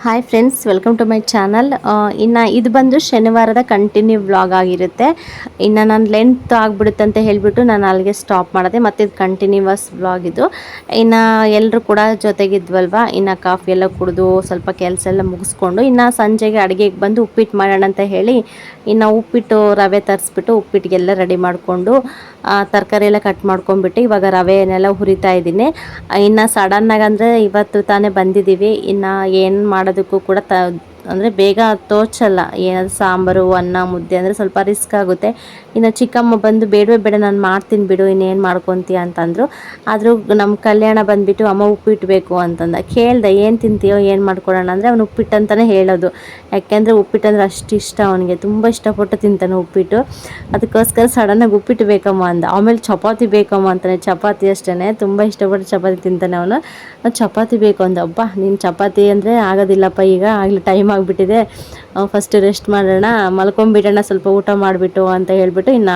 Hi friends, welcome to my channel. ಇನ್ನು ಇದು ಬಂದು ಶನಿವಾರದ ಕಂಟಿನ್ಯೂ ವ್ಲಾಗ್ ಆಗಿರುತ್ತೆ. ಇನ್ನು ನಾನು ಲೆಂತ್ ಆಗಿಬಿಡುತ್ತೆ ಅಂತ ಹೇಳಿಬಿಟ್ಟು ನಾನು ಅಲ್ಲಿಗೆ ಸ್ಟಾಪ್ ಮಾಡಿದೆ. ಮತ್ತು ಇದು ಕಂಟಿನ್ಯೂವಸ್ ವ್ಲಾಗ್ ಇದು. ಇನ್ನು ಎಲ್ಲರೂ ಕೂಡ ಜೊತೆಗಿದ್ವಲ್ವ, ಇನ್ನು ಕಾಫಿ ಎಲ್ಲ ಕುಡಿದು ಸ್ವಲ್ಪ ಕೆಲಸ ಎಲ್ಲ ಮುಗಿಸ್ಕೊಂಡು ಇನ್ನು ಸಂಜೆಗೆ ಅಡುಗೆಗೆ ಬಂದು ಉಪ್ಪಿಟ್ಟು ಮಾಡೋಣ ಅಂತ ಹೇಳಿ ಇನ್ನು ಉಪ್ಪಿಟ್ಟು ರವೆ ತರಿಸ್ಬಿಟ್ಟು ಉಪ್ಪಿಟ್ಟಿಗೆಲ್ಲ ರೆಡಿ ಮಾಡಿಕೊಂಡು ತರಕಾರಿ ಎಲ್ಲ ಕಟ್ ಮಾಡ್ಕೊಂಡ್ಬಿಟ್ಟು ಇವಾಗ ರವೆನೆಲ್ಲ ಹುರಿತಾ ಇದ್ದೀನಿ. ಇನ್ನು ಸಡನ್ನಾಗಿ ಅಂದರೆ ಇವತ್ತು ತಾನೇ ಬಂದಿದ್ದೀವಿ. ಇನ್ನು ಏನು ಮಾಡೋದಕ್ಕೂ ಕೂಡ ಅಂದರೆ ಬೇಗ ತೋಚಲ್ಲ. ಏನಾದರೂ ಸಾಂಬಾರು ಅನ್ನ ಮುದ್ದೆ ಅಂದರೆ ಸ್ವಲ್ಪ ರಿಸ್ಕ್ ಆಗುತ್ತೆ. ಇನ್ನು ಚಿಕ್ಕಮ್ಮ ಬಂದು ಬೇಡವೇ ಬೇಡ ನಾನು ಮಾಡ್ತೀನಿ ಬಿಡು, ಇನ್ನೇನು ಮಾಡ್ಕೊತೀಯ ಅಂತಂದರು. ಆದರೂ ನಮ್ಮ ಕಲ್ಯಾಣ ಬಂದುಬಿಟ್ಟು ಅಮ್ಮ ಉಪ್ಪಿಟ್ಟು ಬೇಕು ಅಂತಂದ. ಕೇಳ್ದೆ ಏನು ತಿಂತೀಯೋ ಏನು ಮಾಡ್ಕೊಡೋಣ ಅಂದರೆ ಅವನು ಉಪ್ಪಿಟ್ಟು ಅಂತಲೇ ಹೇಳೋದು. ಯಾಕೆಂದರೆ ಉಪ್ಪಿಟ್ಟು ಅಂದರೆ ಅಷ್ಟು ಇಷ್ಟ ಅವನಿಗೆ, ತುಂಬ ಇಷ್ಟಪಟ್ಟು ತಿಂತಾನೆ ಉಪ್ಪಿಟ್ಟು. ಅದಕ್ಕೋಸ್ಕರ ಸಡನ್ನಾಗಿ ಉಪ್ಪಿಟ್ಟು ಬೇಕಮ್ಮ ಅಂದ. ಆಮೇಲೆ ಚಪಾತಿ ಬೇಕಮ್ಮ ಅಂತಾನೆ. ಚಪಾತಿ ಅಷ್ಟೇ ತುಂಬ ಇಷ್ಟಪಟ್ಟು ಚಪಾತಿ ತಿಂತಾನೆ ಅವನು. ಚಪಾತಿ ಬೇಕು ಅಂದ. ಅಬ್ಬಾ ನೀನು ಚಪಾತಿ ಅಂದರೆ ಆಗೋದಿಲ್ಲಪ್ಪ, ಈಗ ಆಗಲಿ ಟೈಮ್ ಆಗಿಬಿಟ್ಟಿದೆ, ಫಸ್ಟ್ ರೆಸ್ಟ್ ಮಾಡೋಣ, ಮಲ್ಕೊಂಬಿಡೋಣ ಸ್ವಲ್ಪ ಊಟ ಮಾಡಿಬಿಟ್ಟು ಅಂತ ಹೇಳ್ಬಿಟ್ಟು ಇನ್ನು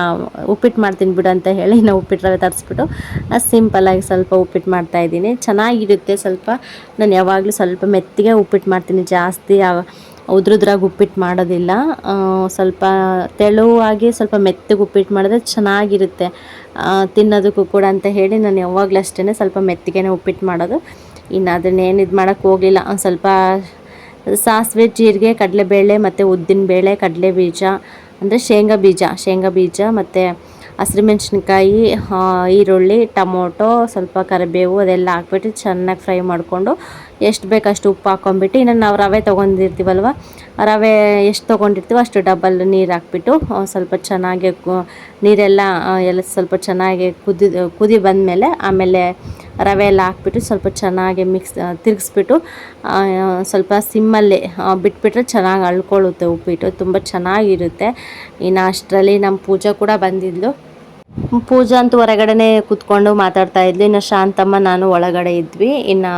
ಉಪ್ಪಿಟ್ಟು ಮಾಡ್ತೀನಿ ಬಿಡು ಅಂತ ಹೇಳಿ ಇನ್ನು ಉಪ್ಪಿಟ್ಟು ರವೆ ತರಿಸ್ಬಿಟ್ಟು ಸಿಂಪಲ್ಲಾಗಿ ಸ್ವಲ್ಪ ಉಪ್ಪಿಟ್ಟು ಮಾಡ್ತಾಯಿದ್ದೀನಿ. ಚೆನ್ನಾಗಿರುತ್ತೆ. ಸ್ವಲ್ಪ ನಾನು ಯಾವಾಗಲೂ ಸ್ವಲ್ಪ ಮೆತ್ತಿಗೆ ಉಪ್ಪಿಟ್ಟು ಮಾಡ್ತೀನಿ, ಜಾಸ್ತಿ ಉದ್ರುದ್ರಾಗಿ ಉಪ್ಪಿಟ್ಟು ಮಾಡೋದಿಲ್ಲ. ಸ್ವಲ್ಪ ತೆಳುವಾಗಿ ಸ್ವಲ್ಪ ಮೆತ್ತಗೆ ಉಪ್ಪಿಟ್ಟು ಮಾಡಿದ್ರೆ ಚೆನ್ನಾಗಿರುತ್ತೆ ತಿನ್ನೋದಕ್ಕೂ ಕೂಡ ಅಂತ ಹೇಳಿ ನಾನು ಯಾವಾಗಲೂ ಅಷ್ಟೇ ಸ್ವಲ್ಪ ಮೆತ್ತಿಗೆನೇ ಉಪ್ಪಿಟ್ಟು ಮಾಡೋದು. ಇನ್ನು ಅದನ್ನೇನು ಇದು ಮಾಡೋಕ್ಕೆ ಹೋಗಲಿಲ್ಲ. ಸ್ವಲ್ಪ ಸಾಸಿವೆ, ಜೀರಿಗೆ, ಕಡಲೆಬೇಳೆ ಮತ್ತು ಉದ್ದಿನಬೇಳೆ, ಕಡಲೆ ಬೀಜ ಅಂದರೆ ಶೇಂಗಾ ಬೀಜ ಮತ್ತು ಹಸಿರುಮೆಣ್ಸಿನ್ಕಾಯಿ, ಈರುಳ್ಳಿ, ಟೊಮೊಟೊ, ಸ್ವಲ್ಪ ಕರಿಬೇವು ಅದೆಲ್ಲ ಹಾಕ್ಬಿಟ್ಟು ಚೆನ್ನಾಗಿ ಫ್ರೈ ಮಾಡಿಕೊಂಡು ಎಷ್ಟು ಬೇಕಷ್ಟು ಉಪ್ಪು ಹಾಕ್ಕೊಂಬಿಟ್ಟು ಇನ್ನು ನಾವು ರವೆ ತೊಗೊಂಡಿರ್ತೀವಲ್ವ, ರವೆ ಎಷ್ಟು ತೊಗೊಂಡಿರ್ತೀವೋ ಅಷ್ಟು ಡಬಲ್ ನೀರು ಹಾಕ್ಬಿಟ್ಟು ಸ್ವಲ್ಪ ಚೆನ್ನಾಗಿ ನೀರೆಲ್ಲ ಸ್ವಲ್ಪ ಚೆನ್ನಾಗಿ ಕುದಿ ಬಂದಮೇಲೆ ಆಮೇಲೆ ರವೆ ಎಲ್ಲ ಹಾಕ್ಬಿಟ್ಟು ಸ್ವಲ್ಪ ಚೆನ್ನಾಗಿ ತಿರುಗಿಸ್ಬಿಟ್ಟು ಸ್ವಲ್ಪ ಸಿಮ್ಮಲ್ಲಿ ಬಿಟ್ಬಿಟ್ರೆ ಚೆನ್ನಾಗಿ ಅಳ್ಕೊಳ್ಳುತ್ತೆ ಉಪ್ಪಿಟ್ಟು, ತುಂಬ ಚೆನ್ನಾಗಿರುತ್ತೆ. ಇನ್ನು ಅಷ್ಟರಲ್ಲಿ ನಮ್ಮ ಪೂಜಾ ಕೂಡ ಬಂದಿದ್ಲು. ಪೂಜಾ ಅಂತೂ ಹೊರಗಡೆನೇ ಕೂತ್ಕೊಂಡು ಮಾತಾಡ್ತಾ ಇದ್ಲು. ಇನ್ನು ಶಾಂತಮ್ಮ ನಾನು ಒಳಗಡೆ ಇದ್ವಿ. ಇನ್ನು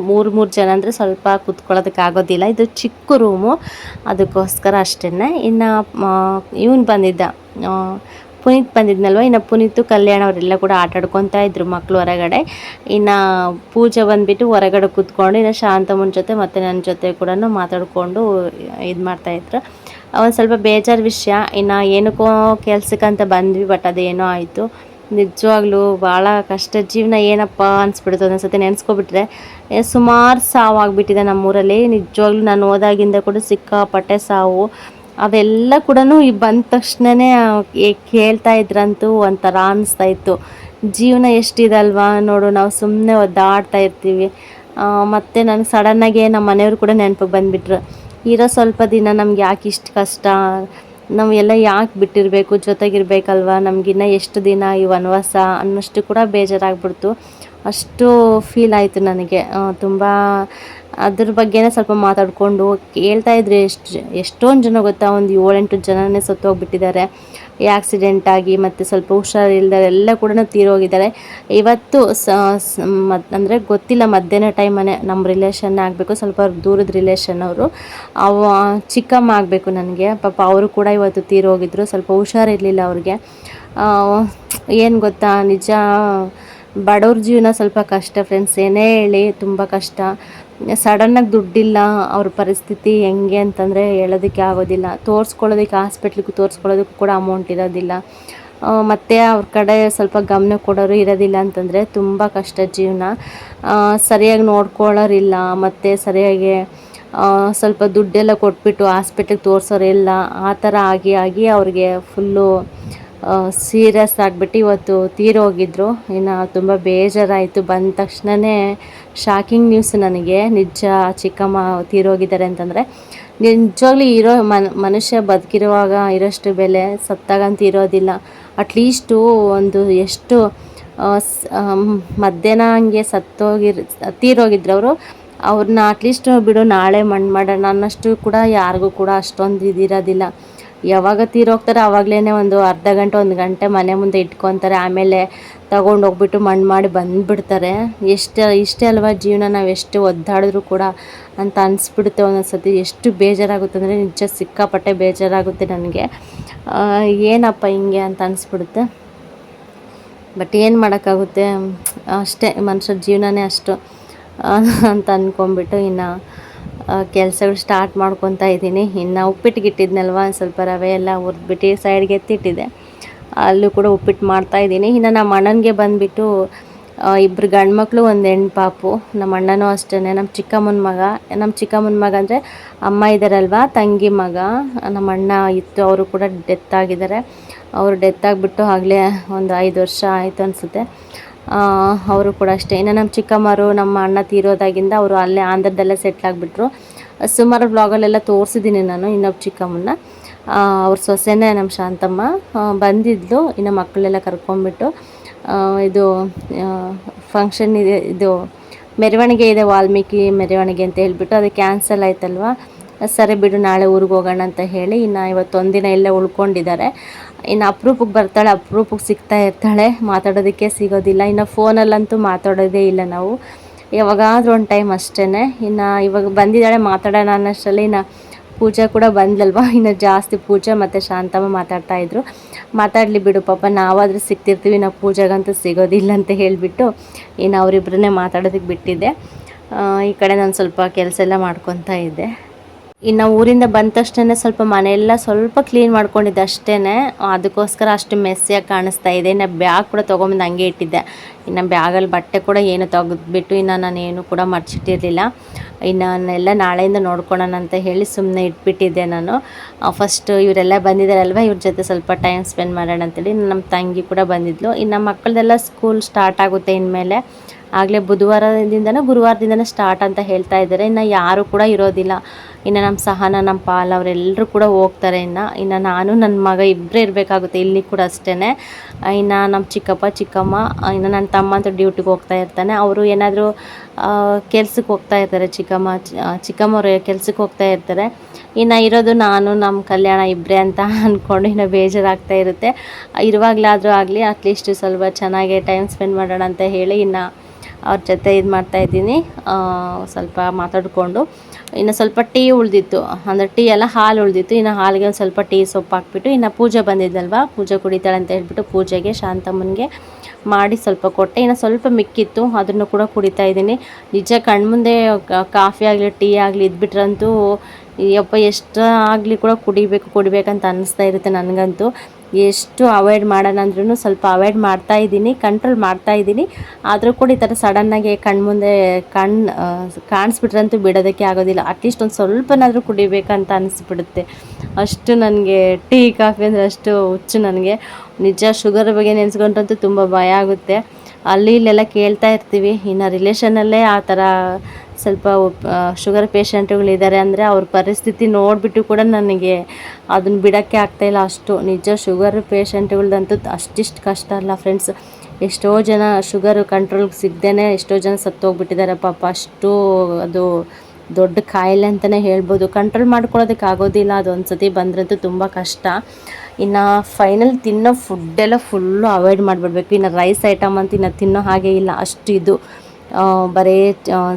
ಮೂರು ಜನ ಅಂದರೆ ಸ್ವಲ್ಪ ಕೂತ್ಕೊಳ್ಳೋದಕ್ಕೆ ಆಗೋದಿಲ್ಲ, ಇದು ಚಿಕ್ಕ ರೂಮು, ಅದಕ್ಕೋಸ್ಕರ ಅಷ್ಟೇ. ಇನ್ನು ಇವನು ಬಂದಿದ್ದ, ಪುನೀತ್ ಬಂದಿದ್ನಲ್ವ, ಇನ್ನು ಪುನೀತು, ಕಲ್ಯಾಣ ಅವರೆಲ್ಲ ಕೂಡ ಆಟಾಡ್ಕೊತಾ ಇದ್ರು ಮಕ್ಕಳು ಹೊರಗಡೆ. ಇನ್ನು ಪೂಜೆ ಬಂದುಬಿಟ್ಟು ಹೊರಗಡೆ ಕೂತ್ಕೊಂಡು ಇನ್ನು ಶಾಂತಮ್ಮನ ಜೊತೆ ಮತ್ತು ನನ್ನ ಜೊತೆ ಕೂಡ ಮಾತಾಡಿಕೊಂಡು ಇದು ಮಾಡ್ತಾಯಿದ್ರು. ಒಂದು ಸ್ವಲ್ಪ ಬೇಜಾರು ವಿಷಯ. ಇನ್ನು ಏನಕ್ಕೋ ಕೆಲ್ಸಕ್ಕಂತ ಬಂದ್ವಿ, ಬಟ್ ಅದೇನೋ ಆಯಿತು. ನಿಜವಾಗ್ಲೂ ಭಾಳ ಕಷ್ಟ ಜೀವನ, ಏನಪ್ಪ ಅನಿಸ್ಬಿಡ್ತು ಒಂದೊಂದ್ಸತಿ ನೆನೆಸ್ಕೊಬಿಟ್ರೆ. ಸುಮಾರು ಸಾವು ಆಗಿಬಿಟ್ಟಿದೆ ನಮ್ಮೂರಲ್ಲಿ. ನಿಜವಾಗ್ಲೂ ನಾನು ಹೋದಾಗಿಂದ ಕೂಡ ಸಿಕ್ಕಾಪಟ್ಟೆ ಸಾವು. ಅವೆಲ್ಲ ಕೂಡ ಬಂದ ತಕ್ಷಣವೇ ಕೇಳ್ತಾ ಇದ್ರಂತೂ ಒಂಥರ ಅನಿಸ್ತಾಯಿತ್ತು. ಜೀವನ ಎಷ್ಟಿದಲ್ವಾ ನೋಡು, ನಾವು ಸುಮ್ಮನೆ ಒದ್ದಾಡ್ತಾ ಇರ್ತೀವಿ. ಮತ್ತು ನನಗೆ ಸಡನ್ನಾಗಿ ನಮ್ಮ ಮನೆಯವರು ಕೂಡ ನೆನಪಿಗೆ ಬಂದುಬಿಟ್ರು. ಇರೋ ಸ್ವಲ್ಪ ದಿನ ನಮ್ಗೆ ಯಾಕೆ ಇಷ್ಟು ಕಷ್ಟ, ನಾವು ಎಲ್ಲ ಯಾಕೆ ಬಿಟ್ಟಿರಬೇಕು, ಜೊತೆಗಿರ್ಬೇಕಲ್ವ, ನಮಗಿನ್ನ ಎಷ್ಟು ದಿನ ಈ ವನವಾಸ ಅನ್ನೋಷ್ಟು ಕೂಡ ಬೇಜಾರಾಗ್ಬಿಡ್ತು. ಅಷ್ಟು ಫೀಲ್ ಆಯಿತು ನನಗೆ. ತುಂಬ ಅದ್ರ ಬಗ್ಗೆನೇ ಸ್ವಲ್ಪ ಮಾತಾಡಿಕೊಂಡು ಕೇಳ್ತಾಯಿದ್ರು. ಎಷ್ಟೊಂದು ಜನ ಗೊತ್ತಾ, ಒಂದು 7-8 ಜನನೇ ಸತ್ತೋಗ್ಬಿಟ್ಟಿದ್ದಾರೆ ಈ ಆಕ್ಸಿಡೆಂಟ್ ಆಗಿ, ಮತ್ತು ಸ್ವಲ್ಪ ಹುಷಾರಿಲ್ಲದೆ ಎಲ್ಲ ಕೂಡ ತೀರೋಗಿದ್ದಾರೆ. ಇವತ್ತು ಅಂದರೆ ಗೊತ್ತಿಲ್ಲ, ಮಧ್ಯಾಹ್ನ ಟೈಮನೇ ನಮ್ಮ ರಿಲೇಷನ್ನೇ ಆಗಬೇಕು, ಸ್ವಲ್ಪ ದೂರದ ರಿಲೇಷನ್ ಅವರು, ಚಿಕ್ಕಮ್ಮ ಆಗಬೇಕು ನನಗೆ. ಪಾಪ ಅವರು ಕೂಡ ಇವತ್ತು ತೀರೋಗಿದ್ರು. ಸ್ವಲ್ಪ ಹುಷಾರಿರಲಿಲ್ಲ ಅವ್ರಿಗೆ. ಏನು ಗೊತ್ತಾ, ನಿಜ ಬಡವ್ರ ಜೀವನ ಸ್ವಲ್ಪ ಕಷ್ಟ ಫ್ರೆಂಡ್ಸ್, ಏನೇ ಹೇಳಿ ತುಂಬ ಕಷ್ಟ. ಸಡನ್ನಾಗಿ ದುಡ್ಡಿಲ್ಲ, ಅವ್ರ ಪರಿಸ್ಥಿತಿ ಹೆಂಗೆ ಅಂತಂದರೆ ಹೇಳೋದಕ್ಕೆ ಆಗೋದಿಲ್ಲ. ತೋರಿಸ್ಕೊಳ್ಳೋದಕ್ಕೆ ಹಾಸ್ಪಿಟ್ಲಿಗೆ ತೋರಿಸ್ಕೊಳ್ಳೋದಕ್ಕೂ ಕೂಡ ಅಮೌಂಟ್ ಇರೋದಿಲ್ಲ. ಮತ್ತು ಅವ್ರ ಕಡೆ ಸ್ವಲ್ಪ ಗಮನ ಕೊಡೋರು ಇರೋದಿಲ್ಲ ಅಂತಂದರೆ ತುಂಬ ಕಷ್ಟ ಜೀವನ. ಸರಿಯಾಗಿ ನೋಡ್ಕೊಳ್ಳೋರಿಲ್ಲ, ಮತ್ತು ಸರಿಯಾಗಿ ಸ್ವಲ್ಪ ದುಡ್ಡೆಲ್ಲ ಕೊಟ್ಬಿಟ್ಟು ಹಾಸ್ಪಿಟ್ಲಿಗೆ ತೋರಿಸೋರಿಲ್ಲ. ಆ ಥರ ಆಗಿ ಅವ್ರಿಗೆ ಫುಲ್ಲು ಸೀರಿಯಸ್ ಆಗಿಬಿಟ್ಟು ಇವತ್ತು ತೀರೋಗಿದ್ರು. ಇನ್ನು ತುಂಬ ಬೇಜಾರಾಯಿತು. ಬಂದ ತಕ್ಷಣವೇ ಶಾಕಿಂಗ್ ನ್ಯೂಸ್ ನನಗೆ. ನಿಜ ಚಿಕ್ಕಮ್ಮ ತೀರೋಗಿದ್ದಾರೆ ಅಂತಂದರೆ, ನಿಜವಾಗ್ಲೂ ಮನುಷ್ಯ ಬದುಕಿರುವಾಗ ಇರೋಷ್ಟು ಬೆಲೆ ಸತ್ತಾಗಂತೂ ಇರೋದಿಲ್ಲ. ಅಟ್ಲೀಸ್ಟು ಒಂದು ಎಷ್ಟು ಮಧ್ಯಾಹ್ನ ಹಂಗೆ ತೀರೋಗಿದ್ರು ಅವರು. ಅವ್ರನ್ನ ಅಟ್ಲೀಸ್ಟ್ ಬಿಡು ನಾಳೆ ಮಣ್ಣು ಮಾಡೋಣ ಅನ್ನೋಷ್ಟು ಕೂಡ ಯಾರಿಗೂ ಕೂಡ ಅಷ್ಟೊಂದು ಇದಿರೋದಿಲ್ಲ. ಯಾವಾಗ ತೀರೋಗ್ತಾರೆ ಆವಾಗಲೇ ಒಂದು ಅರ್ಧ ಗಂಟೆ 1 ಗಂಟೆ ಮನೆ ಮುಂದೆ ಇಟ್ಕೊತಾರೆ, ಆಮೇಲೆ ತಗೊಂಡೋಗ್ಬಿಟ್ಟು ಮಣ್ಣು ಮಾಡಿ ಬಂದುಬಿಡ್ತಾರೆ. ಇಷ್ಟೇ ಅಲ್ವಾ ಜೀವನ, ನಾವು ಎಷ್ಟು ಒದ್ದಾಡಿದ್ರು ಕೂಡ ಅಂತ ಅನಿಸ್ಬಿಡುತ್ತೆ ಒಂದೊಂದು ಸತಿ. ಎಷ್ಟು ಬೇಜಾರಾಗುತ್ತೆ ಅಂದರೆ ನಿಜ ಸಿಕ್ಕಾಪಟ್ಟೆ ಬೇಜಾರಾಗುತ್ತೆ ನನಗೆ. ಏನಪ್ಪ ಹಿಂಗೆ ಅಂತ ಅನಿಸ್ಬಿಡುತ್ತೆ. ಬಟ್ ಏನು ಮಾಡೋಕ್ಕಾಗುತ್ತೆ, ಅಷ್ಟೇ ಮನುಷ್ಯರ ಜೀವನನೇ ಅಷ್ಟು ಅಂತ ಅಂದ್ಕೊಂಬಿಟ್ಟು ಇನ್ನು ಕೆಲಸಗಳು ಸ್ಟಾರ್ಟ್ ಮಾಡ್ಕೊತಾ ಇದ್ದೀನಿ. ಇನ್ನು ಉಪ್ಪಿಟ್ಟಿಗಿಟ್ಟಿದ್ನಲ್ವ, ಸ್ವಲ್ಪ ರವೆ ಎಲ್ಲ ಹುರಿದ್ಬಿಟ್ಟು ಸೈಡ್ಗೆ ಎತ್ತಿಟ್ಟಿದ್ದೆ. ಅಲ್ಲೂ ಕೂಡ ಉಪ್ಪಿಟ್ಟು ಮಾಡ್ತಾಯಿದ್ದೀನಿ. ಇನ್ನು ನಮ್ಮ ಅಣ್ಣನಿಗೆ ಬಂದುಬಿಟ್ಟು ಇಬ್ಬರು ಗಂಡು ಮಕ್ಕಳು, ಒಂದು ಹೆಣ್ಣು ಪಾಪು. ನಮ್ಮ ಅಣ್ಣನೂ ಅಷ್ಟೇ, ನಮ್ಮ ಚಿಕ್ಕಮ್ಮನ ಮಗ ಅಂದರೆ ಅಮ್ಮ ಇದ್ದಾರಲ್ವ, ತಂಗಿ ಮಗ. ನಮ್ಮ ಅಣ್ಣ ಇತ್ತು, ಅವರು ಕೂಡ ಡೆತ್ ಆಗಿದ್ದಾರೆ. ಅವರು ಡೆತ್ ಆಗಿಬಿಟ್ಟು ಆಗಲೇ ಒಂದು 5 ವರ್ಷ ಆಯಿತು ಅನಿಸುತ್ತೆ. ಅವರು ಕೂಡ ಅಷ್ಟೇ. ಇನ್ನು ನಮ್ಮ ಚಿಕ್ಕಮ್ಮರು ನಮ್ಮ ಅಣ್ಣ ತೀರೋದಾಗಿಂದ ಅವರು ಅಲ್ಲೇ ಆಂಧ್ರದಲ್ಲೇ ಸೆಟ್ಲಾಗಿಬಿಟ್ರು. ಸುಮಾರು ಬ್ಲಾಗಲ್ಲೆಲ್ಲ ತೋರಿಸಿದ್ದೀನಿ ನಾನು ಇನ್ನೊಬ್ಬ ಚಿಕ್ಕಮ್ಮನ. ಅವ್ರ ಸೊಸೆನೇ ನಮ್ಮ ಶಾಂತಮ್ಮ ಬಂದಿದ್ಲು. ಇನ್ನು ಮಕ್ಕಳೆಲ್ಲ ಕರ್ಕೊಂಡ್ಬಿಟ್ಟು ಇದು ಫಂಕ್ಷನ್ ಇದೆ, ಇದು ಮೆರವಣಿಗೆ ಇದೆ, ವಾಲ್ಮೀಕಿ ಮೆರವಣಿಗೆ ಅಂತ ಹೇಳಿಬಿಟ್ಟು ಅದು ಕ್ಯಾನ್ಸಲ್ ಆಯ್ತಲ್ವ. ಸರಿ ಬಿಡು, ನಾಳೆ ಊರಿಗೆ ಹೋಗೋಣ ಅಂತ ಹೇಳಿ ಇನ್ನು ಇವತ್ತೊಂದಿನ ಇಲ್ಲೇ ಉಳ್ಕೊಂಡಿದ್ದಾರೆ. ಇನ್ನು ಅಪರೂಪಕ್ಕೆ ಬರ್ತಾಳೆ, ಅಪರೂಪಕ್ಕೆ ಸಿಗ್ತಾ ಇರ್ತಾಳೆ, ಮಾತಾಡೋದಕ್ಕೆ ಸಿಗೋದಿಲ್ಲ. ಇನ್ನು ಫೋನಲ್ಲಂತೂ ಮಾತಾಡೋದೇ ಇಲ್ಲ ನಾವು, ಯಾವಾಗಾದ್ರೂ ಒಂದು ಟೈಮ್ ಅಷ್ಟೇ. ಇನ್ನು ಇವಾಗ ಬಂದಿದ್ದಾಳೆ, ಮಾತಾಡೋಣ ಅನ್ನೋಷ್ಟರಲ್ಲಿ ಇನ್ನು ಪೂಜಾ ಕೂಡ ಬಂದಲ್ವ, ಇನ್ನು ಜಾಸ್ತಿ ಪೂಜಾ ಮತ್ತು ಶಾಂತಮ್ಮ ಮಾತಾಡ್ತಾಯಿದ್ರು. ಮಾತಾಡಲಿ ಬಿಡು ಪಾಪ, ನಾವಾದರೂ ಸಿಗ್ತಿರ್ತೀವಿ, ನಾವು ಪೂಜೆಗಂತೂ ಸಿಗೋದಿಲ್ಲ ಅಂತ ಹೇಳಿಬಿಟ್ಟು ಇನ್ನು ಅವರಿಬ್ಬರನ್ನೇ ಮಾತಾಡೋದಕ್ಕೆ ಬಿಟ್ಟಿದ್ದೆ. ಈ ಕಡೆ ನಾನು ಸ್ವಲ್ಪ ಕೆಲಸ ಎಲ್ಲ ಮಾಡ್ಕೊತಾ ಇದ್ದೆ. ಇನ್ನು ಊರಿಂದ ಬಂದ ತಕ್ಷಣ ಸ್ವಲ್ಪ ಮನೆಯೆಲ್ಲ ಸ್ವಲ್ಪ ಕ್ಲೀನ್ ಮಾಡ್ಕೊಂಡಿದ್ದೆ ಅಷ್ಟೇ. ಅದಕ್ಕೋಸ್ಕರ ಅಷ್ಟು ಮೆಸ್ಸಿಯಾಗಿ ಕಾಣಿಸ್ತಾ ಇದೆ. ಇನ್ನು ಬ್ಯಾಗ್ ಕೂಡ ತೊಗೊಂಬಂದು ಹಂಗೆ ಇಟ್ಟಿದ್ದೆ. ಇನ್ನು ಬ್ಯಾಗಲ್ಲಿ ಬಟ್ಟೆ ಕೂಡ ಏನು ತೆಗೆದ್ಬಿಟ್ಟು ಇನ್ನು ನಾನೇನು ಕೂಡ ಮರ್ಚಿಟ್ಟಿರಲಿಲ್ಲ. ಇನ್ನು ನಾನೆಲ್ಲ ನಾಳೆಯಿಂದ ನೋಡ್ಕೊಳ್ಳೋಣ ಅಂತ ಹೇಳಿ ಸುಮ್ಮನೆ ಇಟ್ಬಿಟ್ಟಿದ್ದೆ ನಾನು. ಫಸ್ಟು ಇವರೆಲ್ಲ ಬಂದಿದ್ದಾರಲ್ವ, ಇವ್ರ ಜೊತೆ ಸ್ವಲ್ಪ ಟೈಮ್ ಸ್ಪೆಂಡ್ ಮಾಡೋಣ ಅಂತೇಳಿ. ನಮ್ಮ ತಂಗಿ ಕೂಡ ಬಂದಿದ್ಲು. ಇನ್ನು ಮಕ್ಕಳದೆಲ್ಲ ಸ್ಕೂಲ್ ಸ್ಟಾರ್ಟ್ ಆಗುತ್ತೆ ಇನ್ಮೇಲೆ. ಆಗಲೇ ಗುರುವಾರದಿಂದನೇ ಸ್ಟಾರ್ಟ್ ಅಂತ ಹೇಳ್ತಾ ಇದ್ದಾರೆ. ಇನ್ನು ಯಾರೂ ಕೂಡ ಇರೋದಿಲ್ಲ. ಇನ್ನು ನಮ್ಮ ಸಹನ, ನಮ್ಮ ಪಾಲ್ ಅವರೆಲ್ಲರೂ ಕೂಡ ಹೋಗ್ತಾರೆ. ಇನ್ನು ನಾನು ನನ್ನ ಮಗ ಇಬ್ಬರೇ ಇರಬೇಕಾಗುತ್ತೆ ಇಲ್ಲಿ ಕೂಡ ಅಷ್ಟೇ. ಇನ್ನು ನಮ್ಮ ಚಿಕ್ಕಪ್ಪ ಚಿಕ್ಕಮ್ಮ, ಇನ್ನು ನನ್ನ ತಮ್ಮ ಅಂತ ಡ್ಯೂಟಿಗೆ ಹೋಗ್ತಾ ಇರ್ತಾನೆ. ಅವರು ಏನಾದರೂ ಕೆಲ್ಸಕ್ಕೆ ಹೋಗ್ತಾ ಇರ್ತಾರೆ. ಚಿಕ್ಕಮ್ಮವ್ರು ಕೆಲ್ಸಕ್ಕೆ ಹೋಗ್ತಾ ಇರ್ತಾರೆ. ಇನ್ನು ಇರೋದು ನಾನು, ನಮ್ಮ ಕಲ್ಯಾಣ ಇಬ್ಬರೇ ಅಂತ ಅಂದ್ಕೊಂಡು ಇನ್ನು ಬೇಜಾರಾಗ್ತಾ ಇರುತ್ತೆ. ಇರುವಾಗಲಾದರೂ ಆಗಲಿ ಅಟ್ಲೀಸ್ಟ್ ಸ್ವಲ್ಪ ಚೆನ್ನಾಗಿ ಟೈಮ್ ಸ್ಪೆಂಡ್ ಮಾಡೋಣ ಅಂತ ಹೇಳಿ ಇನ್ನು ಅವ್ರ ಜೊತೆ ಇದು ಮಾಡ್ತಾಯಿದ್ದೀನಿ. ಸ್ವಲ್ಪ ಮಾತಾಡಿಕೊಂಡು ಇನ್ನು ಸ್ವಲ್ಪ ಟೀ ಉಳಿದಿತ್ತು, ಅಂದರೆ ಟೀ ಎಲ್ಲ ಹಾಲು ಉಳಿದಿತ್ತು. ಇನ್ನು ಹಾಲಿಗೆ ಒಂದು ಸ್ವಲ್ಪ ಟೀ ಸೊಪ್ಪು ಹಾಕ್ಬಿಟ್ಟು ಇನ್ನು ಪೂಜೆ ಬಂದಿದ್ದಲ್ವ, ಪೂಜೆ ಕುಡಿತಾಳೆ ಅಂತ ಹೇಳ್ಬಿಟ್ಟು ಪೂಜೆಗೆ ಶಾಂತಮ್ಮನಿಗೆ ಮಾಡಿ ಸ್ವಲ್ಪ ಕೊಟ್ಟೆ. ಇನ್ನು ಸ್ವಲ್ಪ ಮಿಕ್ಕಿತ್ತು, ಅದನ್ನು ಕೂಡ ಕುಡಿತಾ ಇದ್ದೀನಿ. ನಿಜ ಕಣ್ಮುಂದೆ ಕಾಫಿ ಆಗಲಿ ಟೀ ಆಗಲಿ ಇದ್ಬಿಟ್ರಂತೂ ಯಪ್ಪ ಎಷ್ಟು ಆಗಲಿ ಕೂಡ ಕುಡಿಬೇಕಂತ ಅನ್ನಿಸ್ತಾ ಇರುತ್ತೆ ನನಗಂತೂ. ಎಷ್ಟು ಅವಾಯ್ಡ್ ಮಾಡೋಣ ಅಂದ್ರೂ ಸ್ವಲ್ಪ ಅವಾಯ್ಡ್ ಮಾಡ್ತಾಯಿದ್ದೀನಿ, ಕಂಟ್ರೋಲ್ ಮಾಡ್ತಾಯಿದ್ದೀನಿ. ಆದರೂ ಕೂಡ ಈ ಥರ ಸಡನ್ನಾಗಿ ಕಣ್ಮುಂದೆ ಕಾಣಿಸ್ಬಿಟ್ರಂತೂ ಬಿಡೋದಕ್ಕೆ ಆಗೋದಿಲ್ಲ. ಅಟ್ಲೀಸ್ಟ್ ಒಂದು ಸ್ವಲ್ಪನಾದರೂ ಕುಡಿಬೇಕಂತ ಅನಿಸ್ಬಿಡುತ್ತೆ. ಅಷ್ಟು ನನಗೆ ಟೀ ಕಾಫಿ ಅಂದರೆ ಅಷ್ಟು ಹುಚ್ಚು ನನಗೆ. ನಿಜ ಶುಗರ್ ಬಗ್ಗೆ ನೆನೆಸ್ಕೊಂಡ್ರಂತೂ ತುಂಬ ಭಯ ಆಗುತ್ತೆ. ಅಲ್ಲಿ ಇಲ್ಲೆಲ್ಲ ಕೇಳ್ತಾ ಇರ್ತೀವಿ. ಇನ್ನು ರಿಲೇಷನಲ್ಲೇ ಆ ಥರ ಸ್ವಲ್ಪ ಶುಗರ್ ಪೇಷಂಟುಗಳಿದ್ದಾರೆ ಅಂದರೆ ಅವ್ರ ಪರಿಸ್ಥಿತಿ ನೋಡಿಬಿಟ್ಟು ಕೂಡ ನನಗೆ ಅದನ್ನು ಬಿಡೋಕ್ಕೆ ಆಗ್ತಾಯಿಲ್ಲ. ಅಷ್ಟು ನಿಜ ಶುಗರ್ ಪೇಷಂಟುಗಳ್ದಂತೂ ಅಷ್ಟಿಷ್ಟು ಕಷ್ಟ ಅಲ್ಲ ಫ್ರೆಂಡ್ಸ್. ಎಷ್ಟೋ ಜನ ಶುಗರ್ ಕಂಟ್ರೋಲ್ಗೆ ಸಿಗದೇ ಎಷ್ಟೋ ಜನ ಸತ್ತೋಗ್ಬಿಟ್ಟಿದ್ದಾರೆ ಪಾಪ. ಅಷ್ಟು ಅದು ದೊಡ್ಡ ಕಾಯಿಲೆ ಅಂತಲೇ ಹೇಳ್ಬೋದು. ಕಂಟ್ರೋಲ್ ಮಾಡ್ಕೊಳ್ಳೋದಕ್ಕೆ ಆಗೋದಿಲ್ಲ. ಅದೊಂದು ಸತಿ ಬಂದ್ರಂತೂ ತುಂಬ ಕಷ್ಟ. ಇನ್ನು ಫೈನಲ್ ತಿನ್ನೋ ಫುಡ್ಡೆಲ್ಲ ಫುಲ್ಲು ಅವಾಯ್ಡ್ ಮಾಡಿಬಿಡ್ಬೇಕು. ಇನ್ನು ರೈಸ್ ಐಟಮ್ ಅಂತ ಇನ್ನು ತಿನ್ನೋ ಹಾಗೆ ಇಲ್ಲ, ಅಷ್ಟು ಇದು ಬರೀ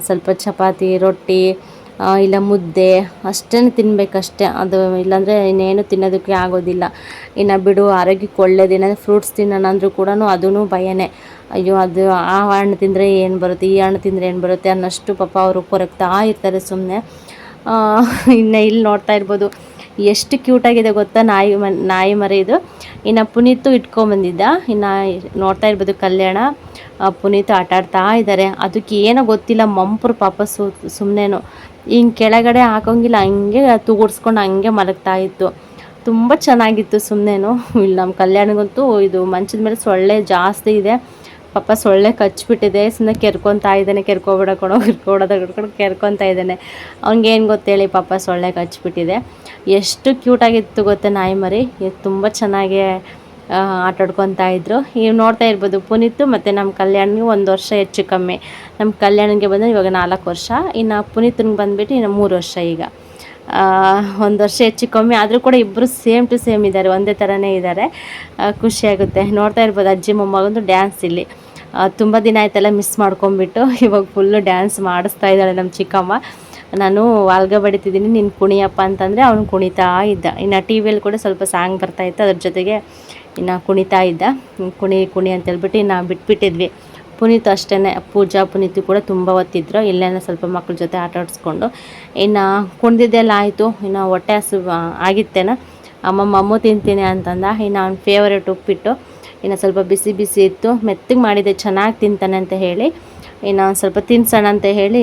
ಸ್ವಲ್ಪ ಚಪಾತಿ ರೊಟ್ಟಿ ಇಲ್ಲ ಮುದ್ದೆ ಅಷ್ಟೇ ತಿನ್ನಬೇಕಷ್ಟೆ. ಅದು ಇಲ್ಲಾಂದರೆ ಇನ್ನೇನು ತಿನ್ನೋದಕ್ಕೆ ಆಗೋದಿಲ್ಲ. ಇನ್ನು ಬಿಡು ಆರೋಗ್ಯಕ್ಕೆ ಒಳ್ಳೇದೇನಾದರೂ ಫ್ರೂಟ್ಸ್ ತಿನ್ನೋಣ ಅಂದರೂ ಕೂಡ ಅದೂ ಭಯನೇ. ಅಯ್ಯೋ ಅದು ಆ ಹಣ್ಣು ತಿಂದರೆ ಏನು ಬರುತ್ತೆ, ಈ ಹಣ್ಣು ತಿಂದರೆ ಏನು ಬರುತ್ತೆ ಅನ್ನೋಷ್ಟು ಪಾಪ ಅವರು ಕೊರಗ್ತಾ ಇರ್ತಾರೆ ಸುಮ್ಮನೆ. ಇನ್ನು ಇಲ್ಲಿ ನೋಡ್ತಾ ಇರ್ಬೋದು ಎಷ್ಟು ಕ್ಯೂಟಾಗಿದೆ ಗೊತ್ತಾ ನಾಯಿ ಮರಿ ಇದು. ಇನ್ನು ಪುನೀತು ಇಟ್ಕೊಂಬಂದಿದ್ದ. ಇನ್ನು ನೋಡ್ತಾ ಇರ್ಬೋದು ಕಲ್ಯಾಣ ಪುನೀತು ಆಟಾಡ್ತಾ ಇದ್ದಾರೆ. ಅದಕ್ಕೆ ಏನೋ ಗೊತ್ತಿಲ್ಲ ಮಂಪರು ಪಾಪ ಸುಮ್ಮನೆನೋ ಹಿಂಗೆ ಕೆಳಗಡೆ ಹಾಕೋಂಗಿಲ್ಲ, ಹಂಗೆ ತೂಗುಡ್ಸ್ಕೊಂಡು ಹಂಗೆ ಮಲಗ್ತಾ ಇತ್ತು. ತುಂಬ ಚೆನ್ನಾಗಿತ್ತು ಸುಮ್ಮನೆನೋ. ಇಲ್ಲಿ ನಮ್ಮ ಕಲ್ಯಾಣಗಂತೂ ಇದು ಮಂಚದ ಮೇಲೆ ಸೊಳ್ಳೆ ಜಾಸ್ತಿ ಇದೆ ಪಾಪ. ಸೊಳ್ಳೆ ಕಚ್ಚಿಬಿಟ್ಟಿದೆ, ಸುಮ್ಮನೆ ಕೆರ್ಕೊತಾ ಇದ್ದಾನೆ. ಕೆರ್ಕೊತಾ ಇದ್ದಾನೆ. ಅವ್ನಿಗೇನು ಗೊತ್ತೇಳಿ ಪಾಪ ಸೊಳ್ಳೆ ಕಚ್ಚಿಬಿಟ್ಟಿದೆ. ಎಷ್ಟು ಕ್ಯೂಟಾಗಿತ್ತು ಗೊತ್ತಾ ನಾಯಿ ಮರಿ. ತುಂಬ ಚೆನ್ನಾಗಿ ಆಟಾಡ್ಕೊತಾ ಇದ್ರು. ನೀವು ನೋಡ್ತಾ ಇರ್ಬೋದು ಪುನೀತು ಮತ್ತು ನಮ್ಮ ಕಲ್ಯಾಣಿಗೆ 1 ವರ್ಷ ಹೆಚ್ಚು ಕಮ್ಮಿ. ನಮ್ಮ ಕಲ್ಯಾಣಿಗೆ ಬಂದರೆ ಇವಾಗ 4 ವರ್ಷ. ಇನ್ನು ಪುನೀತನಿಗೆ ಬಂದುಬಿಟ್ಟು ಇನ್ನು 3 ವರ್ಷ. ಈಗ 1 ವರ್ಷ ಹೆಚ್ಚು ಕಮ್ಮಿ ಆದರೂ ಕೂಡ ಇಬ್ಬರು ಸೇಮ್ ಟು ಸೇಮ್ ಇದ್ದಾರೆ, ಒಂದೇ ಥರನೇ ಇದ್ದಾರೆ. ಖುಷಿಯಾಗುತ್ತೆ. ನೋಡ್ತಾ ಇರ್ಬೋದು ಅಜ್ಜಿ ಮೊಮ್ಮಗಂದು ಡ್ಯಾನ್ಸ್ ಇಲ್ಲಿ. ತುಂಬ ದಿನ ಆಯ್ತೆಲ್ಲ ಮಿಸ್ ಮಾಡ್ಕೊಂಬಿಟ್ಟು ಇವಾಗ ಫುಲ್ಲು ಡ್ಯಾನ್ಸ್ ಮಾಡಿಸ್ತಾ ಇದ್ದಾಳೆ ನಮ್ಮ ಚಿಕ್ಕಮ್ಮ. ನಾನು ವಾಲ್ಗ ಬಡಿತಿದ್ದೀನಿ, ನೀನು ಕುಣಿಯಪ್ಪ ಅಂತಂದರೆ ಅವನು ಕುಣಿತಾ ಇದ್ದ. ಇನ್ನು ಟಿ ವಿಯಲ್ಲಿ ಕೂಡ ಸ್ವಲ್ಪ ಸಾಂಗ್ ಬರ್ತಾಯಿತ್ತು, ಅದ್ರ ಜೊತೆಗೆ ಇನ್ನು ಕುಣಿತಾ ಇದ್ದ. ಕುಣಿ ಅಂತೇಳ್ಬಿಟ್ಟು ಇನ್ನು ಬಿಟ್ಬಿಟ್ಟಿದ್ವಿ. ಪುನೀತ್ ಅಷ್ಟೇ, ಪೂಜಾ ಪುನೀತ್ ಕೂಡ ತುಂಬ ಹೊತ್ತಿದ್ರು. ಇಲ್ಲೇನೋ ಸ್ವಲ್ಪ ಮಕ್ಳ ಜೊತೆ ಆಟ ಆಡಿಸ್ಕೊಂಡು ಇನ್ನು ಕುಣ್ದಿದ್ದೆಲ್ಲ ಆಯಿತು. ಇನ್ನು ಹೊಟ್ಟೆ ಹಸು ಆಗಿತ್ತೇನ, ಅಮ್ಮಮ್ಮ ತಿಂತೀನಿ ಅಂತಂದ. ಇನ್ನು ಅವ್ನ ಫೇವರೇಟ್ ಉಪ್ಪಿಟ್ಟು ಇನ್ನು ಸ್ವಲ್ಪ ಬಿಸಿ ಬಿಸಿ ಇತ್ತು, ಮೆತ್ತಗೆ ಮಾಡಿದೆ, ಚೆನ್ನಾಗಿ ತಿಂತಾನೆ ಅಂತ ಹೇಳಿ ಇನ್ನು ಸ್ವಲ್ಪ ತಿನ್ಸೋಣ ಅಂತ ಹೇಳಿ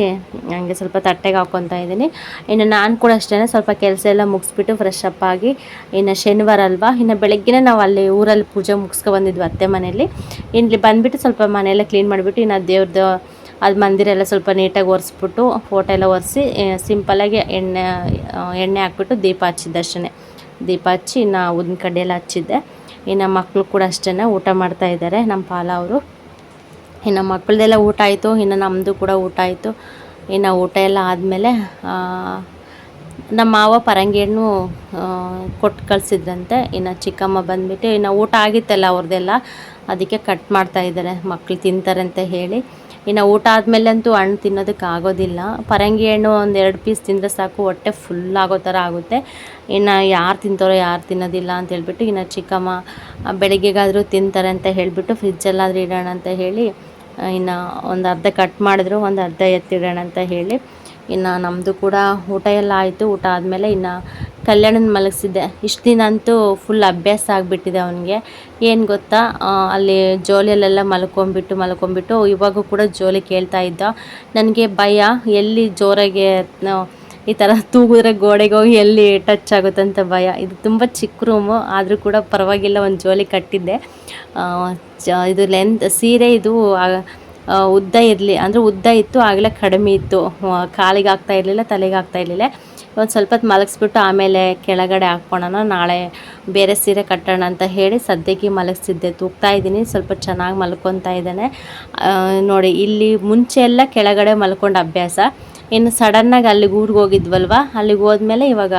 ಹಂಗೆ ಸ್ವಲ್ಪ ತಟ್ಟೆಗೆ ಹಾಕ್ಕೊತಾ ಇದ್ದೀನಿ. ಇನ್ನು ನಾನು ಕೂಡ ಅಷ್ಟೇ ಸ್ವಲ್ಪ ಕೆಲಸ ಎಲ್ಲ ಮುಗಿಸ್ಬಿಟ್ಟು ಫ್ರೆಶ್ ಅಪ್ ಆಗಿ, ಇನ್ನು ಶನಿವಾರ ಅಲ್ವಾ, ಇನ್ನು ಬೆಳಗ್ಗೆನೇ ನಾವು ಅಲ್ಲಿ ಊರಲ್ಲಿ ಪೂಜೆ ಮುಗಿಸ್ಕೊಬಂದಿದ್ವಿ ಅತ್ತೆ ಮನೇಲಿ. ಇಲ್ಲಿ ಬಂದುಬಿಟ್ಟು ಸ್ವಲ್ಪ ಮನೆಯೆಲ್ಲ ಕ್ಲೀನ್ ಮಾಡಿಬಿಟ್ಟು ಇನ್ನು ದೇವ್ರದ್ದು ಅದು ಮಂದಿರ ಎಲ್ಲ ಸ್ವಲ್ಪ ನೀಟಾಗಿ ಒರೆಸ್ಬಿಟ್ಟು ಫೋಟೋ ಎಲ್ಲ ಒರೆಸಿ ಸಿಂಪಲ್ಲಾಗಿ ಎಣ್ಣೆ ಹಾಕ್ಬಿಟ್ಟು ದೀಪ ಹಚ್ಚಿದ್ದೆ ಅಷ್ಟೇ. ದೀಪ ಹಚ್ಚಿ ಇನ್ನು ಉದ್ದಿನ ಕಡ್ಡಿ ಎಲ್ಲ ಹಚ್ಚಿದ್ದೆ. ಇನ್ನು ಮಕ್ಕಳು ಕೂಡ ಅಷ್ಟೇ ಊಟ ಮಾಡ್ತಾಯಿದ್ದಾರೆ, ನಮ್ಮ ಪಾಲ ಅವರು. ಇನ್ನು ಮಕ್ಕಳದೆಲ್ಲ ಊಟ ಆಯಿತು, ಇನ್ನು ನಮ್ಮದು ಕೂಡ ಊಟ ಆಯಿತು. ಇನ್ನು ಊಟ ಎಲ್ಲ ಆದಮೇಲೆ ನಮ್ಮ ಮಾವ ಪರಂಗಿ ಹಣ್ಣು ಕೊಟ್ಟು ಕಳಿಸಿದ್ರಂತೆ. ಇನ್ನು ಚಿಕ್ಕಮ್ಮ ಬಂದುಬಿಟ್ಟು ಇನ್ನು ಊಟ ಆಗಿತ್ತಲ್ಲ ಅವ್ರದ್ದೆಲ್ಲ, ಅದಕ್ಕೆ ಕಟ್ ಮಾಡ್ತಾಯಿದ್ದಾರೆ, ಮಕ್ಕಳು ತಿಂತಾರೆ ಅಂತ ಹೇಳಿ. ಇನ್ನು ಊಟ ಆದಮೇಲೆ ಅಂತೂ ಹಣ್ಣು ತಿನ್ನೋದಕ್ಕೆ ಆಗೋದಿಲ್ಲ. ಪರಂಗಿ ಹಣ್ಣು ಒಂದು 2 ಪೀಸ್ ತಿಂದರೆ ಸಾಕು, ಹೊಟ್ಟೆ ಫುಲ್ ಆಗೋ ಥರ ಆಗುತ್ತೆ. ಇನ್ನು ಯಾರು ತಿಂತಾರೋ ಯಾರು ತಿನ್ನೋದಿಲ್ಲ ಅಂತ ಹೇಳ್ಬಿಟ್ಟು ಇನ್ನು ಚಿಕ್ಕಮ್ಮ ಬೆಳಗ್ಗೆಗಾದರೂ ತಿಂತಾರೆ ಅಂತ ಹೇಳಿಬಿಟ್ಟು ಫ್ರಿಜ್ಜಲ್ಲಾದರೂ ಇಡೋಣ ಅಂತ ಹೇಳಿ ಇನ್ನು ಒಂದು ಅರ್ಧ ಕಟ್ ಮಾಡಿದ್ರು, ಒಂದು ಅರ್ಧ ಎತ್ತಿಡೋಣ ಅಂತ ಹೇಳಿ. ಇನ್ನು ನಮ್ಮದು ಕೂಡ ಊಟ ಎಲ್ಲ ಆಯಿತು. ಊಟ ಆದಮೇಲೆ ಇನ್ನು ಕಲ್ಯಾಣನ ಮಲಗಿಸಿದ್ದೆ. ಇಷ್ಟು ದಿನ ಅಂತೂ ಫುಲ್ ಅಭ್ಯಾಸ ಆಗಿಬಿಟ್ಟಿದೆ ಅವನಿಗೆ. ಏನು ಗೊತ್ತಾ, ಅಲ್ಲಿ ಜೋಲಿಯಲ್ಲೆಲ್ಲ ಮಲ್ಕೊಂಬಿಟ್ಟು ಇವಾಗೂ ಕೂಡ ಜೋಲಿ ಕೇಳ್ತಾ ಇದ್ದ. ನನಗೆ ಭಯ, ಎಲ್ಲಿ ಜೋರಾಗೆ ಈ ಥರ ತೂಗಿದ್ರೆ ಗೋಡೆಗೆ ಹೋಗಿ ಎಲ್ಲಿ ಟಚ್ ಆಗುತ್ತಂತ ಭಯ. ಇದು ತುಂಬ ಚಿಕ್ಕ ರೂಮು, ಆದರೂ ಕೂಡ ಪರವಾಗಿಲ್ಲ, ಒಂದು ಜೋಲಿ ಕಟ್ಟಿದ್ದೆ. ಇದು ಸೀರೆ ಇದು ಉದ್ದ ಇರಲಿ ಅಂದರೆ ಉದ್ದ ಇತ್ತು, ಆಗಲೇ ಕಡಿಮೆ ಇತ್ತು, ಕಾಲಿಗೆ ಆಗ್ತಾ ಇರಲಿಲ್ಲ, ತಲೆಗೆ ಆಗ್ತಾ ಇರಲಿಲ್ಲ. ಒಂದು ಸ್ವಲ್ಪ ಹೊತ್ತು ಮಲಗಿಸ್ಬಿಟ್ಟು ಆಮೇಲೆ ಕೆಳಗಡೆ ಹಾಕ್ಕೊಳ್ಳೋಣ, ನಾಳೆ ಬೇರೆ ಸೀರೆ ಕಟ್ಟೋಣ ಅಂತ ಹೇಳಿ ಸದ್ಯಕ್ಕೆ ಮಲಗಿಸಿದ್ದೆ. ತೂಗ್ತಾ ಇದ್ದೀನಿ, ಸ್ವಲ್ಪ ಚೆನ್ನಾಗಿ ಮಲ್ಕೊತಾ ಇದ್ದಾನೆ ನೋಡಿ. ಇಲ್ಲಿ ಮುಂಚೆ ಎಲ್ಲ ಕೆಳಗಡೆ ಮಲ್ಕೊಂಡು ಅಭ್ಯಾಸ, ಇನ್ನು ಸಡನ್ನಾಗಿ ಅಲ್ಲಿಗೆ ಊರಿಗೆ ಹೋಗಿದ್ವಲ್ವ, ಅಲ್ಲಿಗೆ ಹೋದ್ಮೇಲೆ ಇವಾಗ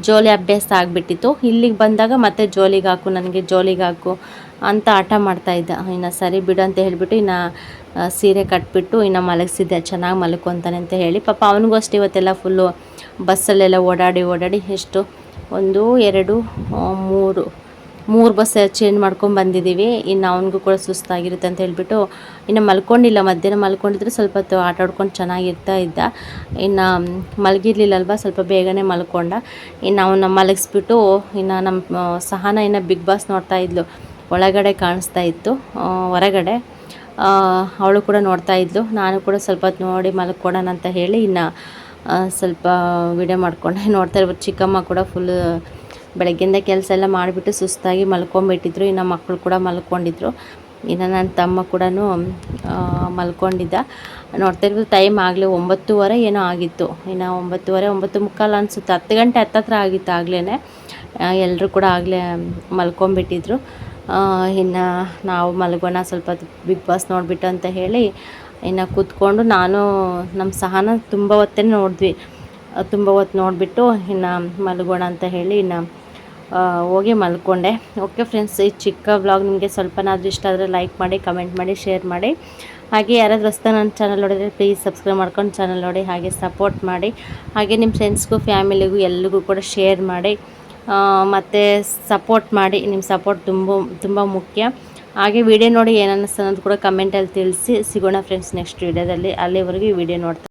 ಜೋಲಿ ಅಭ್ಯಾಸ ಆಗಿಬಿಟ್ಟಿತ್ತು. ಇಲ್ಲಿಗೆ ಬಂದಾಗ ಮತ್ತೆ ಜೋಲಿಗೆ ಹಾಕು, ನನಗೆ ಜೋಲಿಗೆ ಹಾಕು ಅಂತ ಆಟ ಮಾಡ್ತಾಯಿದ್ದ. ಇನ್ನು ಸರಿ ಬಿಡು ಅಂತ ಹೇಳಿಬಿಟ್ಟು ಇನ್ನು ಸೀರೆ ಕಟ್ಬಿಟ್ಟು ಇನ್ನು ಮಲಗಿಸಿದ್ದೆ, ಚೆನ್ನಾಗಿ ಮಲ್ಕೊತಾನೆ ಅಂತ ಹೇಳಿ. ಪಾಪ ಅವನಿಗೂ ಅಷ್ಟು ಇವತ್ತೆಲ್ಲ ಫುಲ್ಲು ಬಸ್ಸಲ್ಲೆಲ್ಲ ಓಡಾಡಿ ಎಷ್ಟು 1 2 3 ಬಸ್ ಚೇಂಜ್ ಮಾಡ್ಕೊಂಡು ಬಂದಿದ್ದೀವಿ. ಇನ್ನು ಅವನಿಗೂ ಕೂಡ ಸುಸ್ತಾಗಿರುತ್ತೆ ಅಂತ ಹೇಳಿಬಿಟ್ಟು ಇನ್ನು ಮಲ್ಕೊಂಡಿಲ್ಲ. ಮಧ್ಯಾಹ್ನ ಮಲ್ಕೊಂಡಿದ್ರೆ ಸ್ವಲ್ಪ ಹೊತ್ತು ಆಟ ಆಡ್ಕೊಂಡು ಚೆನ್ನಾಗಿರ್ತಾ ಇದ್ದ. ಇನ್ನು ಮಲಗಿರ್ಲಿಲ್ಲಲ್ವ, ಸ್ವಲ್ಪ ಬೇಗನೆ ಮಲ್ಕೊಂಡ. ಇನ್ನು ಅವನ್ನ ಮಲಗಿಸ್ಬಿಟ್ಟು ಇನ್ನು ನಮ್ಮ ಸಹನ ಇನ್ನು ಬಿಗ್ ಬಾಸ್ ನೋಡ್ತಾ ಇದ್ಲು. ಒಳಗಡೆ ಕಾಣಿಸ್ತಾ ಇತ್ತು, ಹೊರಗಡೆ ಅವಳು ಕೂಡ ನೋಡ್ತಾ ಇದ್ಲು. ನಾನು ಕೂಡ ಸ್ವಲ್ಪ ಹೊತ್ತು ನೋಡಿ ಮಲ್ಕೊಡೋಣ ಅಂತ ಹೇಳಿ ಇನ್ನು ಸ್ವಲ್ಪ ವಿಡಿಯೋ ಮಾಡ್ಕೊಂಡೆ ನೋಡ್ತಾ ಇರ್ಬೋದು. ಚಿಕ್ಕಮ್ಮ ಕೂಡ ಫುಲ್ ಬೆಳಗ್ಗೆಯಿಂದ ಕೆಲಸ ಎಲ್ಲ ಮಾಡಿಬಿಟ್ಟು ಸುಸ್ತಾಗಿ ಮಲ್ಕೊಂಬಿಟ್ಟಿದ್ರು. ಇನ್ನು ಮಕ್ಕಳು ಕೂಡ ಮಲ್ಕೊಂಡಿದ್ರು. ಇನ್ನು ನನ್ನ ತಮ್ಮ ಕೂಡ ಮಲ್ಕೊಂಡಿದ್ದ. ನೋಡ್ತಾ ಇರ್ಬೋದು, ಟೈಮ್ ಆಗಲೇ 9:15 ಏನೋ ಆಗಿತ್ತು. ಇನ್ನು 9:30 9:45 ಅನಿಸುತ್ತೆ, 10 ಗಂಟೆ ಹತ್ತತ್ರ ಆಗಿತ್ತು ಆಗಲೇ. ಎಲ್ಲರೂ ಕೂಡ ಆಗಲೇ ಮಲ್ಕೊಂಬಿಟ್ಟಿದ್ರು. ಇನ್ನು ನಾವು ಮಲ್ಗೋಣ ಸ್ವಲ್ಪ ಬಿಗ್ ಬಾಸ್ ನೋಡಿಬಿಟ್ಟು ಅಂತ ಹೇಳಿ ಇನ್ನು ಕೂತ್ಕೊಂಡು ನಾನು ನಮ್ಮ ಸಹನ ತುಂಬ ಹೊತ್ತೇ ನೋಡಿದ್ವಿ. ತುಂಬ ಹೊತ್ತು ನೋಡಿಬಿಟ್ಟು ಇನ್ನು ಮಲ್ಗೋಣ ಅಂತ ಹೇಳಿ ಇನ್ನು ಹೋಗಿ ಮಲ್ಕೊಂಡೆ. ಓಕೆ ಫ್ರೆಂಡ್ಸ್, ಈ ಚಿಕ್ಕ ವ್ಲಾಗ್ ನಿಮಗೆ ಸ್ವಲ್ಪನಾದರೂ ಇಷ್ಟ ಆದರೆ ಲೈಕ್ ಮಾಡಿ, ಕಮೆಂಟ್ ಮಾಡಿ, ಶೇರ್ ಮಾಡಿ. ಹಾಗೆ ಯಾರಾದರೂ ಹೊಸ್ದಾಗಿ ನನ್ನ ಚಾನಲ್ ನೋಡಿದರೆ ಪ್ಲೀಸ್ ಸಬ್ಸ್ಕ್ರೈಬ್ ಮಾಡ್ಕೊಂಡು ಚಾನಲ್ ನೋಡಿ, ಹಾಗೆ ಸಪೋರ್ಟ್ ಮಾಡಿ. ಹಾಗೆ ನಿಮ್ಮ ಫ್ರೆಂಡ್ಸ್ಗೂ ಫ್ಯಾಮಿಲಿಗೂ ಎಲ್ರಿಗೂ ಕೂಡ ಶೇರ್ ಮಾಡಿ ಮತ್ತು ಸಪೋರ್ಟ್ ಮಾಡಿ. ನಿಮ್ಮ ಸಪೋರ್ಟ್ ತುಂಬ ಮುಖ್ಯ. ಹಾಗೆ ವಿಡಿಯೋ ನೋಡಿ ಏನನ್ನಿಸ್ತು ಅನ್ನೋದು ಕೂಡ ಕಮೆಂಟಲ್ಲಿ ತಿಳಿಸಿ. ಸಿಗೋಣ ಫ್ರೆಂಡ್ಸ್ ನೆಕ್ಸ್ಟ್ ವಿಡಿಯೋದಲ್ಲಿ. ಅಲ್ಲಿವರೆಗೂ ಈ ವಿಡಿಯೋ ನೋಡ್ತಾ